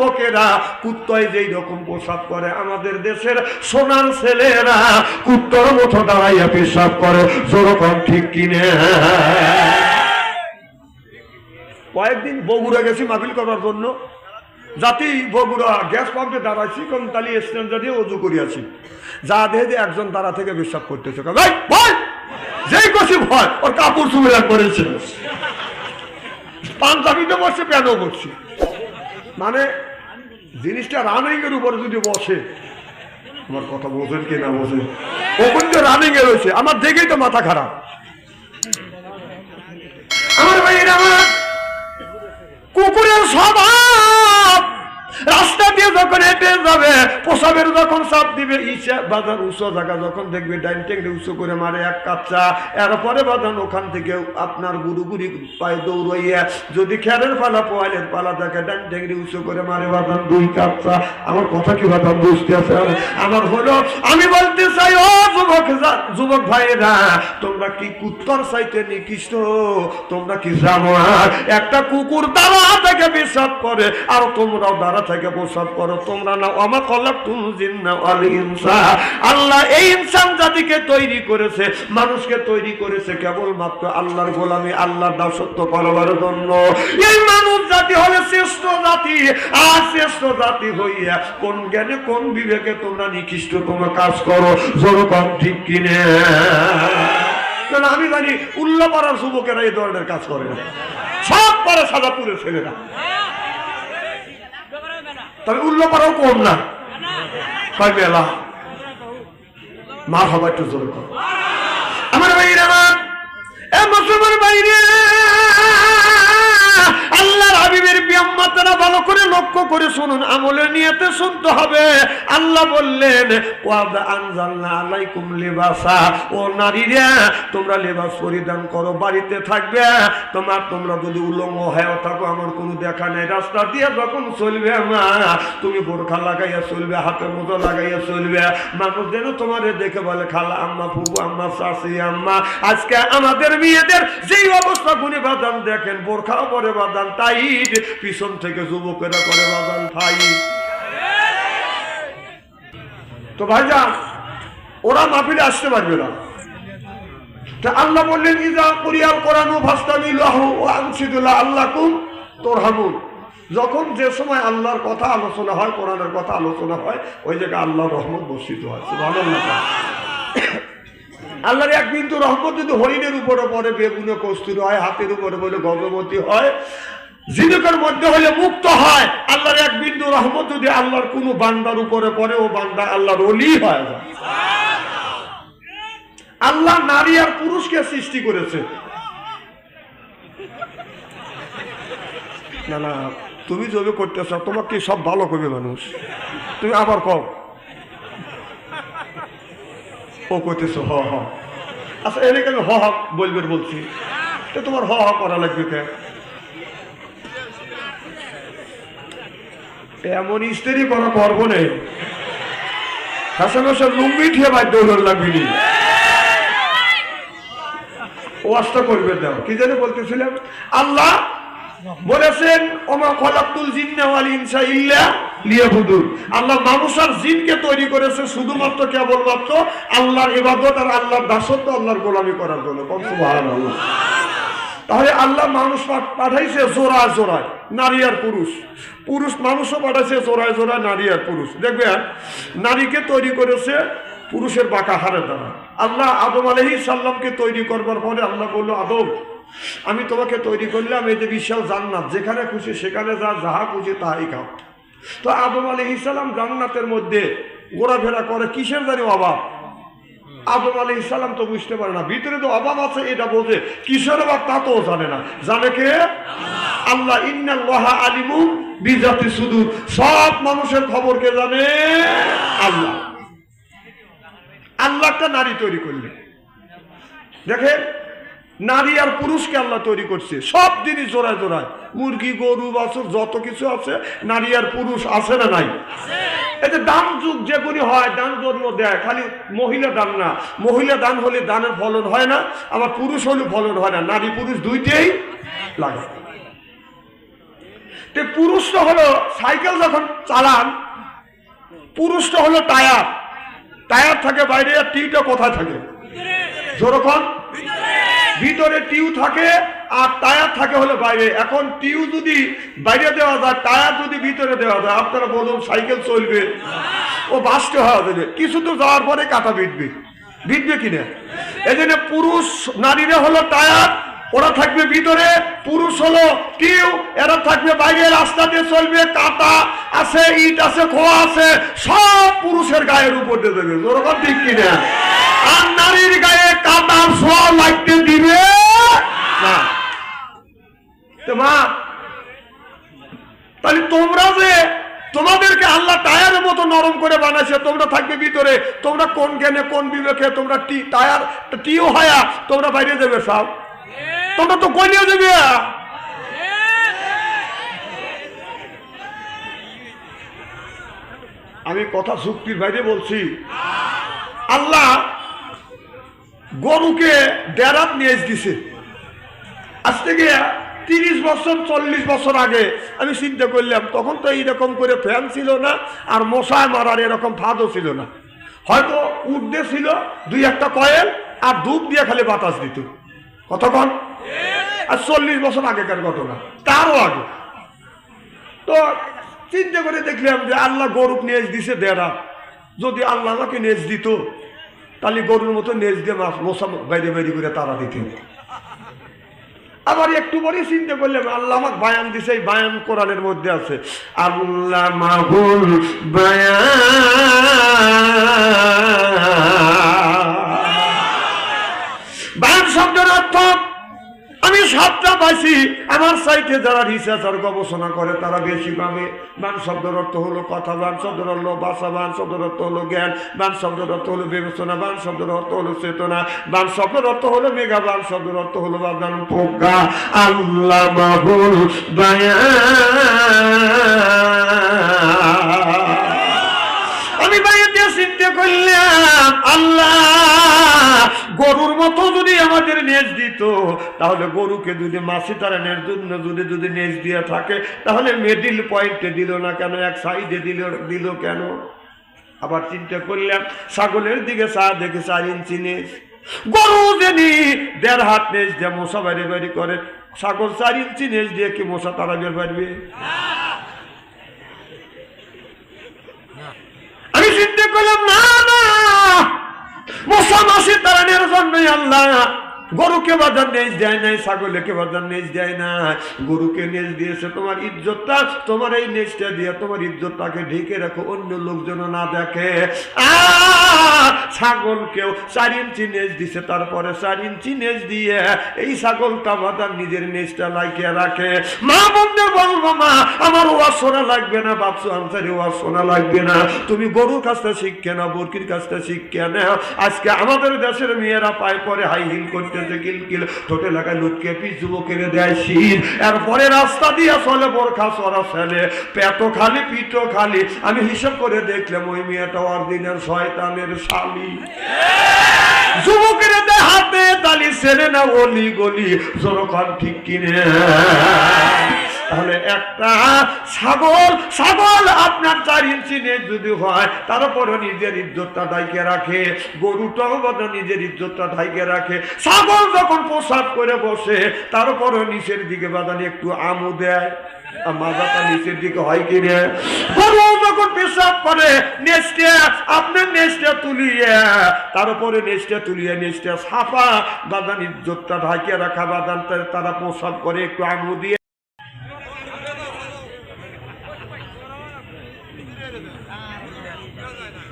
লোকেরা কুত্তায় যেই রকম পোশাক করে, আমাদের দেশের সোনার ছেলেরা কুত্তার মতো দাঁড়াইয়া পেশাব করে। যেরকম ঠিক কিনে। কয়েকদিন বগুড়া গেছি মাহফিল করার জন্য, জাতি বগুড়া গ্যাস পাম্পে দাঁড়াইছি, কোন তালি স্ট্যান্ড দিয়ে অজু করিয়াছি, যা দেখে একজন দাঁড়া থেকে পেশাব করতেছে। যেই কষি ভয় ওর কাপড় চুমিরা করেছে, পাঞ্জাবিতে বসে প্যানও বসছে। মানে জিনিসটা রানিং এর উপরে যদি বসে, আমার কথা বোঝেন কি না বোঝেন, ওখান যে রানিং এ রয়েছে, আমার দেখেই তো মাথা খারাপ। আমার ভাইয়ের আমার কুকুরের স্বভাব, রাস্তা দিয়ে যখন হেঁটে যাবে, পোশাবের যখন চাপ দিবে, ইচ্ছা বাজার উঁচু জায়গা যখন দেখবে, ডাইন টেঙ্গে উঁচু করে মারে এক কাচ্চা, এরপরে বাজান ওখান থেকে আপনার গুড়ি পায়ে দৌড়াইয়া যদি খেরের পালা পোয়ালের পালা দেখে, ডাইন টেঙ্গে উঁচু করে মারে বাজান দুই কাচ্চা। আমার কথা কি বাজান বুঝতে আছে? আমার হলো, আমি বলতে চাই ও যুবক ভাইয়েরা, তোমরা কি কুত্তার চাইতে নিকৃষ্ট? তোমরা কি জানো একটা কুকুর দাঁড়া থেকে পেশাব করে, আর তোমরাও দাঁড়া থেকে প্রসাদ করো? তোমরা না আমা খালাকতুল জিন্না ওয়াল ইনসা, আল্লাহ এই ইনসান জাতিকে তৈরি করেছে, মানুষকে তৈরি করেছে কেবলমাত্র আল্লাহর গোলামি, আল্লাহর দাসত্ব করবার জন্য। এই মানুষ জাতি হলে শ্রেষ্ঠ জাতি, আর শ্রেষ্ঠ জাতি হইয়া কোন জ্ঞানে কোন বিবেকে তোমরা নিকৃষ্ট তোমরা কাজ করো? যেরকম ঠিক কিনে। আমি জানি উল্লাপাড়ার যুবকেরা এই ধরনের কাজ করে না, সব পারে সাজাপুরের ছেলেরা, তবে উল্লাপাড়াও কম না। কয় মেলা মা হবা একটু জোর কর। আমার ভাইরা, এ মুসলমান বাইরে, আল্লাহর হাবিবের বিয়াম্মাতারা ভালো করে লক্ষ্য করে শুনুন, আমলের নিয়তে শুনতে হবে। আল্লাহ বললেন, ওয়াদ আনজালনা আলাইকুম লিবাসা, ও নারীরা তোমরা লেবাস পরিধান করো, বাড়িতে থাকবে। তোমরা যদি উলঙ্গ হয়ে থাকো, আমার কোনো দেখা নেই, রাস্তা দিয়ে যখন চলবে মা, তুমি বোরখা লাগাইয়া চলবে, হাতে মোজা লাগাইয়া চলবে, মানুষ যেন তোমারে দেখে বলে খালা আম্মা, ফুফু আম্মা, শাশি আম্মা। আজকে আমাদের মেয়েদের যেই অবস্থা গুণে বাদান দেখেন, বোরখাও পরে বাদান টাইট, পিছন থেকে যুবকেরা করে বাদান টাইট। তো ভাইজান, ওরা মাহফিলে আসতে পারবে না। তা আল্লাহ বললেন, ইজা কুরিয়াল কোরআন ফাস্তামিলহু ওয়া আনসিতু লাআল্লাকুম তুরহামুন। যখন যে সময় আল্লাহর কথা আলোচনা হয়, কোরআনের কথা আলোচনা হয়, ওই জায়গায় আল্লাহর রহমত বর্ষিত হয়। সুবহানাল্লাহ। আল্লাহর এক বিন্দু রহমত যদি হরিণের উপরে পড়ে, বেগুনে কস্তুরী হয়, হাতের উপরে বলে গর্ভবতী হয়, জিনুকের মধ্যে হলে মুক্ত হয়, আল্লাহর এক বিন্দু রহমত যদি আল্লাহর কোনো বান্দার উপরে পড়ে, ও বান্দা আল্লাহর ওলি হয়ে যায়। আল্লাহ নারী আর পুরুষকে সৃষ্টি করেছে। না না, তুমি জবে করতেছ, তোমাকে সব ভালো করবে মানুষ, তুমি আবার কও। ও করতেছ হ হ, আচ্ছা এনে কেন হ হ বলবে বলছি, তো তোমার হ হ করা লাগবে কে? এমন স্ত্রী করা করবো নেই, হাসান হাসান লুঙ্গি ঠিয়ে বাধ্য লাগবি। ওয়াজটা করবে দাও, কি জানি বলতেছিলাম, আল্লাহ বলেছেন ওমা খালাকতুল জিন্না ওয়াল ইনসা ইল্লা লিয়াবুদুন। আল্লাহ মানুষ আর জিনকে তৈরি করেছে শুধুমাত্র কেবলমাত্র আল্লাহর ইবাদত আর আল্লাহর দাসত্ব, আল্লাহর গোলামি করার জন্য। সুবহানাল্লাহ। তাহলে আল্লাহ মানুষ পাঠাইছে জোড়ায় জোড়ায়, নারী আর পুরুষ। পুরুষ মানুষও পাঠাইছে জোড়ায় জোড়ায়, নারী আর পুরুষ। দেখবেন নারীকে তৈরি করেছে পুরুষের বাঁকা হাড়ের দ্বারা। আল্লাহ আদম আলাইহিস সালামকে তৈরি করবার পরে আল্লাহ বলল, আদম আমি তোমাকে তৈরি করলাম এই যে বিশাল জান্নাত, যেখানে খুশি সেখানে যা, যাহা খুশি তাহাই খাও। তো আদম আলাইহিস সালাম জান্নাতের মধ্যে ঘোরাফেরা করে, কিসের জানি অভাব। আদম আলাইহিস সালাম তো বুঝতে পারে না, ভিতরে তো অভাব আছে এটা বোঝে, কিসের অভাব তা তো জানে না। জানে কে? আল্লাহ। ইন্নাল্লাহা আলিমুম বিজাতি সুদূর, সব মানুষের খবর কে জানে? আল্লাহ। আল্লাহ একটা নারী তৈরি করলেন। দেখেন নারী আর পুরুষকে আল্লাহ তৈরি করছে, সব জিনিস জোড়ায় জোড়ায়, মুরগি গরু বাছুর যত কিছু আছে, নারী আর পুরুষ আছে না নাই? এই যে দান যুগ যেগুলি হয়, দান জন্ম দেয়, খালি মহিলা দান না, মহিলা দান হলে দানের ফলন হয় না, আবার পুরুষ হলে ফলন হয় না, নারী পুরুষ দুইটাই লাগে। তো পুরুষটা হলো সাইকেল যখন চালান, পুরুষটা হলো টায়ার, টায়ার থাকে বাইরে, আর টিউটা কোথায় থাকে? যখন ভিতরে টিউ থাকে আর টায়ার থাকে হলো বাইরে। এখন টিউ যদি বাইরে দেওয়া যায়, টায়ার যদি ভিতরে দেওয়া যায়, আপনারা বলুন সাইকেল চলবে? ও বাস্টে হওয়া যাবে, কিছু তো যাওয়ার পরে কাটা বিটবে, বিটবে কিনা? এই জন্য পুরুষ নারীরা হলো টায়ার, ওরা থাকবে ভিতরে, পুরুষ হলো টিউ, এরা থাকবে বাইরে, রাস্তা দিয়ে চলবে, কাটা আছে, ইট আছে, খোয়া আছে, সব পুরুষের গায়ের উপর দিয়ে দেবে। ওরকম ঠিক কিনা? আর নারীর গায়ে কাটা ছোঁয়া লাগতে দিবে না। তো মা, তাহলে তোমরা যে তোমাদেরকে আল্লাহ টায়ারের মতো নরম করে বানাইছে, তোমরা থাকবে ভিতরে, তোমরা কোন জ্ঞানে কোন বিবেকে তোমরা টায়ার টিও হায়া তোমরা বাইরে দেবে? সব তোমরা তো কইলেও দেবে। আমি কথা যুক্তির বাইরে বলছি। আল্লাহ গরুকে দেরাত নিয়ে দিছে। আজ থেকে 30 বছর 40 বছর আগে আমি চিন্তা করলাম, তখন তো এইরকম করে ফ্যান ছিল না, আর মশায় মারার এরকম ফাঁদও ছিল না। হয়তো উঠতে ছিল 2-1টা কয়েল, আর ধূপ দিয়ে খালি বাতাস দিত। কতক্ষণ? আর 40 বছর আগেকার ঘটনা, তারও আগে। তো চিন্তা করে দেখলাম যে আল্লাহ গরুক নেজ দিছে দেড়া, যদি আল্লাহ আমাকে নেজ দিত তাহলে গরুর মতো নেজ দিয়ে মশা বাইরে বাইরে করে তারা দিতেন। আবার একটু পরে চিন্তা করলাম আল্লাহ আমাকে বায়ান দিছে, এই বায়ান কোরআনের মধ্যে আছে, আল্লাহ মাহুল বায়ান শব্দের অর্থ আমি 7টা পাইছি। আমার সাইটে যারা রিসার্চ আর গবেষণা করে তারা বেশি পাবে। বান শব্দের অর্থ হলো কথা, বান শব্দের অর্থ ভাষা, বান শব্দের অর্থ হলো জ্ঞান, বান শব্দের অর্থ হলো বিবেচনা, বান শব্দের অর্থ হলো চেতনা, বান শব্দের অর্থ হলো মেঘা, বান শব্দের অর্থ হলো বাদান প্রজ্ঞা। আল্লাহ মাহুল আমি বাইরে চিন্তা করলাম আল্লাহ গরুর মতো যদি আমাদের নেজ দিত, তাহলে গরুকে যদি মাছি তাড়ানোর জন্য যদি নেজ দিয়ে থাকে, তাহলে মিডল পয়েন্টে দিল না কেন, এক সাইডে দিল কেন? আবার চিন্তা করলাম ছাগলের দিকে দেখে 4 ইঞ্চি নেজ, গরু জানি 1.5 হাত নেজ দিয়ে মশা বাইরে বাইরে করে, ছাগল 4 ইঞ্চি নেজ দিয়ে কি মশা তাড়াতে পারবে? আমি চিন্তা করলাম না না, মশা মাসি তাড়ানোর জন্যই আল্লাহ গরুকে বাজার নেজ দেয় নাই, ছাগলকে বাজার নেজ দেয় না। গরুকে নেজ দিয়েছে তোমার ইজ্জতটা, তোমার এই নেজটা দিয়ে তোমার ইজ্জতটাকে ঢেকে রাখো, অন্য লোকজন না দেখে। ছাগলকেও 4 ইঞ্চি নেজ দিছে, তারপরে 4 ইঞ্চি নেজ দিয়ে এই ছাগলটা বাজার নিজের নেজটা লাগিয়ে রাখে। মা বন্ধে বলবো মা আমার ওয়াজ শোনা লাগবে না, বাপসু আনসারি ওয়াজ শোনা লাগবে না, তুমি গরুর কাছটা শিখকে না, বরকির কাছটা শিখকে না। আজকে আমাদের দেশের মেয়েরা পায়ে পরে হাই হিল করতে কিলকিল, ঠোঁটে লাগা লুটকে পিস যুবকের দেয় শীত, এরপরে রাস্তা দিয়ে চলে বোরখা চড়া ফেলে, পেটো খালি পিঠো খালি। আমি হিসাব করে দেখলাম ওই মেয়েটা অরিজিনাল শয়তানের শালি। যুবকের দেয় হাতে তালি, ছেলে না গলি গলি, যখন ঠিক কিনে। তাহলে একটা ছাগল আপনার 4 ইঞ্চি নেজ যদি হয়, তারপরে নিজের ইজ্জতটা ঢাইকে রাখে, গরুটাও নিজের ইজ্জতটা ঢাইকে রাখে। ছাগল যখন প্রসাব করে বসে, তারপরে নিচের দিকে বাদানি একটু আমু দেয়, মাজাটা নিচের দিকে হয় কিনে। গরু যখন পেশাব করে নেজটা আপনার নেজটা তুলিয়ে, তারপরে নেজটা তুলিয়ে নেজটা সাফা, বাদান ইজ্জতটা ঢাকিয়ে রাখা, বাদান তারা প্রসাব করে একটু আমু দিয়ে।